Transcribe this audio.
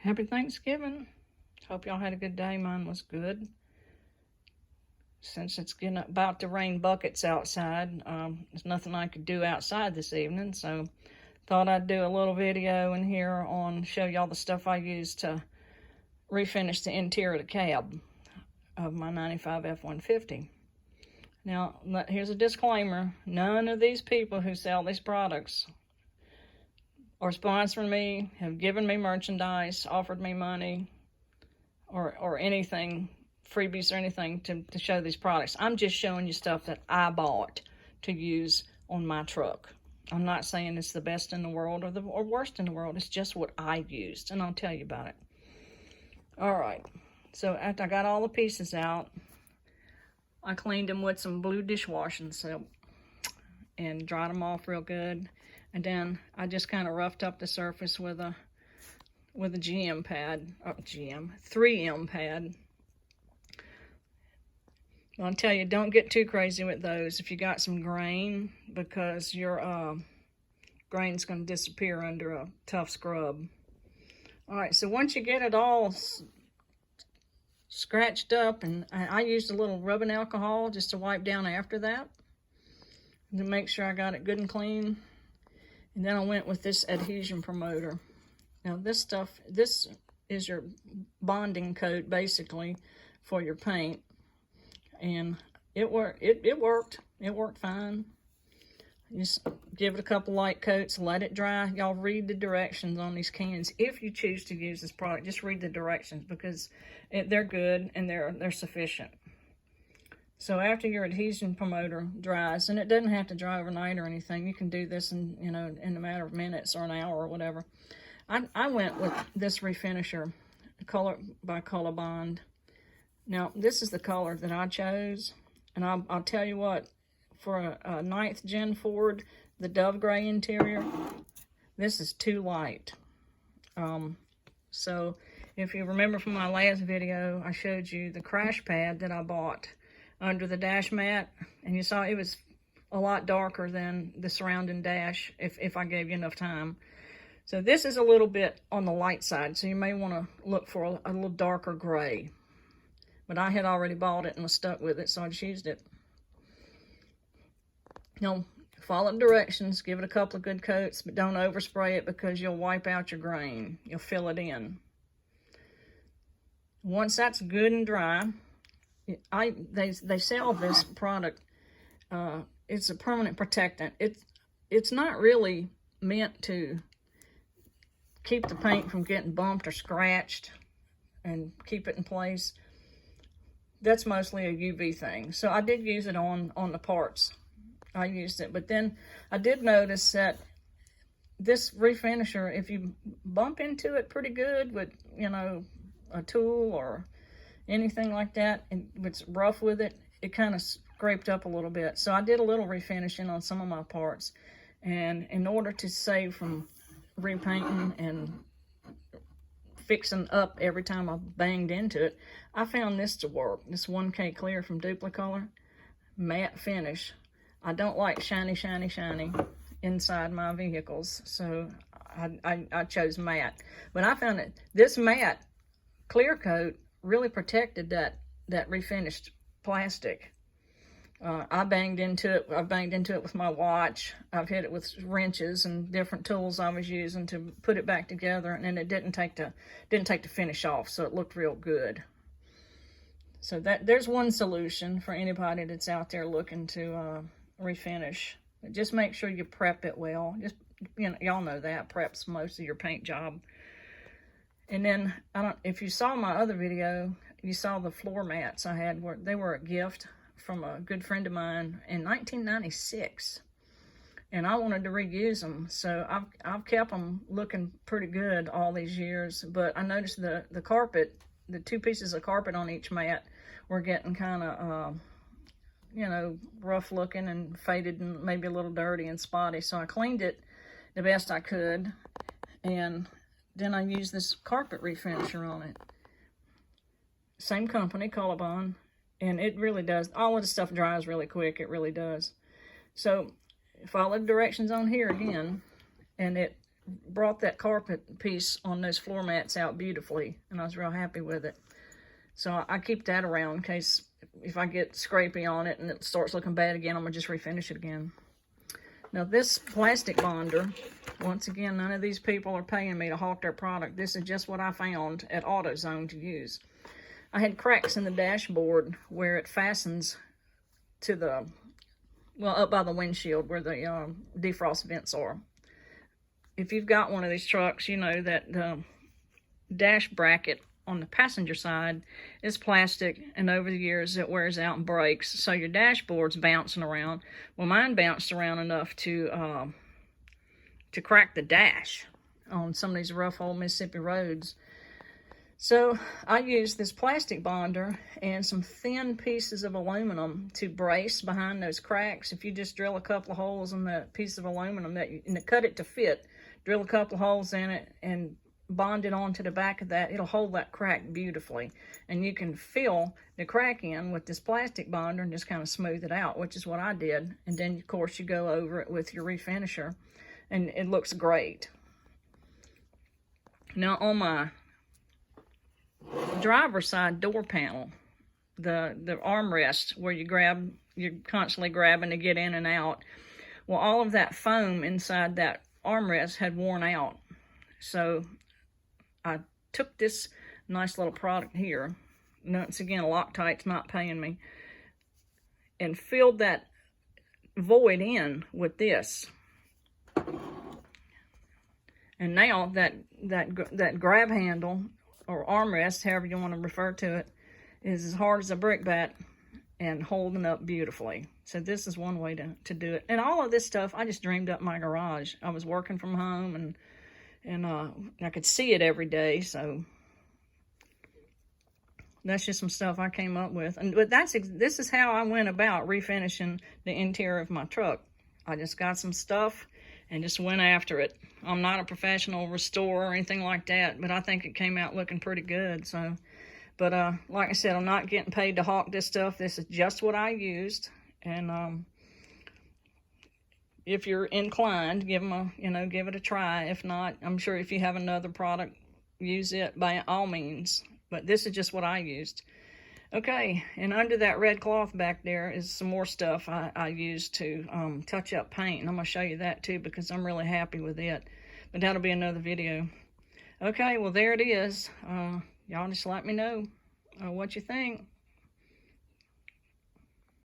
Happy Thanksgiving. Hope y'all had a good day. Mine was good. Since it's getting about to rain buckets outside, there's nothing I could do outside this evening, so thought I'd do a little video in here on show y'all the stuff I used to refinish the interior of the cab of my 95 F150. Now, here's a disclaimer. None of these people who sell these products or sponsoring me, have given me merchandise, offered me money, or anything, freebies or anything to show these products. I'm just showing you stuff that I bought to use on my truck. I'm not saying it's the best in the world or worst in the world. It's just what I used, and I'll tell you about it. All right, so after I got all the pieces out, I cleaned them with some blue dishwashing soap and dried them off real good. And then I just kind of roughed up the surface with a GM pad, 3M pad. I'll tell you, don't get too crazy with those if you got some grain, because your grain's going to disappear under a tough scrub. All right, so once you get it all scratched up, and I used a little rubbing alcohol just to wipe down after that to make sure I got it good and clean. And then I went with this adhesion promoter. Now this is your bonding coat basically for your paint. And it worked. It worked fine. Just give it a couple light coats, let it dry. Y'all read the directions on these cans. If you choose to use this product, just read the directions, because they're good and they're sufficient. So after your adhesion promoter dries, and it doesn't have to dry overnight or anything, you can do this in a matter of minutes or an hour or whatever. I went with this refinisher, Color by Color Bond. Now this is the color that I chose, and I'll tell you what, for a 9th gen Ford, the Dove Gray interior, this is too light. So if you remember from my last video, I showed you the crash pad that I bought under the dash mat, and you saw it was a lot darker than the surrounding dash if I gave you enough time. So this is a little bit on the light side, so you may want to look for a little darker gray. But I had already bought it and was stuck with it, so I just used it. Now, follow the directions, give it a couple of good coats, but don't overspray it because you'll wipe out your grain. You'll fill it in. Once that's good and dry, they sell this product. It's a permanent protectant. It's not really meant to keep the paint from getting bumped or scratched and keep it in place. That's mostly a UV thing. So I did use it on the parts. I used it, but then I did notice that this refinisher, if you bump into it pretty good with a tool or anything like that, and it's rough with it, it kind of scraped up a little bit. So I did a little refinishing on some of my parts, and in order to save from repainting and fixing up every time I banged into it, I found this to work. This 1K Clear from Duplicolor, matte finish. I don't like shiny inside my vehicles, so I chose matte. But I found that this matte clear coat really protected that refinished plastic. I banged into it. I banged into it with my watch. I've hit it with wrenches and different tools I was using to put it back together, and then it didn't take the finish off, so it looked real good. So there's one solution for anybody that's out there looking to refinish. Just make sure you prep it well. Just y'all know that prep's most of your paint job. And then if you saw my other video, you saw the floor mats I had. They were a gift from a good friend of mine in 1996, and I wanted to reuse them, so I've kept them looking pretty good all these years. But I noticed the carpet, the 2 pieces of carpet on each mat, were getting kind of rough looking and faded and maybe a little dirty and spotty. So I cleaned it the best I could, and then I used this carpet refinisher on it. Same company, Color. And it really does. All of the stuff dries really quick. It really does. So follow the directions on here again. And brought that carpet piece on those floor mats out beautifully, and I was real happy with it. So I keep that around in case if I get scrapey on it and it starts looking bad again, I'm going to just refinish it again. Now this plastic bonder, once again, none of these people are paying me to hawk their product. This is just what I found at AutoZone to use. I had cracks in the dashboard where it fastens to the, well, up by the windshield where the defrost vents are. If you've got one of these trucks, you know that the dash bracket on the passenger side is plastic, and over the years it wears out and breaks, so your dashboard's bouncing around. Well, mine bounced around enough to crack the dash on some of these rough old Mississippi roads. So I used this plastic bonder and some thin pieces of aluminum to brace behind those cracks. If you just drill a couple of holes in the piece of aluminum and cut it to fit, drill a couple of holes in it and bond it onto the back of that, it'll hold that crack beautifully. And you can fill the crack in with this plastic bonder and just kind of smooth it out, which is what I did. And then, of course, you go over it with your refinisher, and it looks great. Now, on my driver's side door panel, the armrest where you're constantly grabbing to get in and out, well, all of that foam inside that armrest had worn out. So I took this nice little product here, once again, Loctite's not paying me, and filled that void in with this. And now that grab handle or armrest, however you want to refer to it, is as hard as a brickbat and holding up beautifully. So this is one way to do it. And all of this stuff, I just dreamed up in my garage. I was working from home, and I could see it every day, so that's just some stuff I came up with. But this is how I went about refinishing the interior of my truck. I just got some stuff and just went after it. I'm not a professional restorer or anything like that, but I think it came out looking pretty good. So, but like I said, I'm not getting paid to hawk this stuff. This is just what I used, and if you're inclined, give it a try. If not, I'm sure if you have another product, use it by all means. But this is just what I used. Okay, and under that red cloth back there is some more stuff I used to touch up paint. And I'm going to show you that too because I'm really happy with it. But that'll be another video. Okay, well there it is. Y'all just let me know what you think.